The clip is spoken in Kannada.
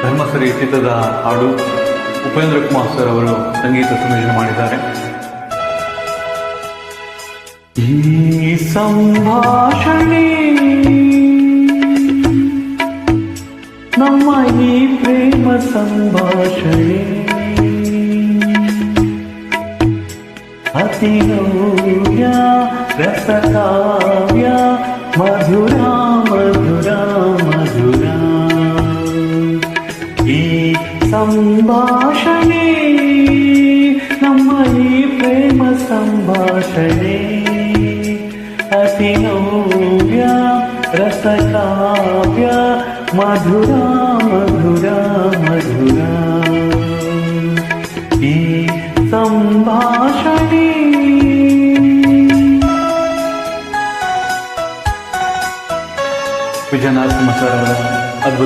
ಧರ್ಮಸರಿ ಚಿತ್ರದ ಹಾಡು ಉಪೇಂದ್ರ ಕುಮಾರ್ ಸರ್ ಅವರು ಸಂಗೀತ ಸಂಯೋಜನೆ ಮಾಡಿದ್ದಾರೆ. ಈ ಸಂಭಾಷಣೆ ನಮ್ಮ ಈ ಪ್ರೇಮ ಸಂಭಾಷಣೆ ಅತಿ ನವ್ಯ ರಸಕಾವ್ಯ ಮಧುರ ಮಧುರ ಮಧುರ. ಈ ಸಂಭಾಷಣೆ ನಮ್ಮ ಈ ಪ್ರೇಮ ಸಂಭಾಷಣೆ ಅತಿ ನವ್ಯ ರಸಕಾವ್ಯ ಮಧುರ ಮಧುರ ಮಧುರ. ಈ ಸಂಭಾಷಣೆ ವಿಜಯ ನರಸಿಂಹ ಸರ್ ಅವರ ಅದ್ಭುತ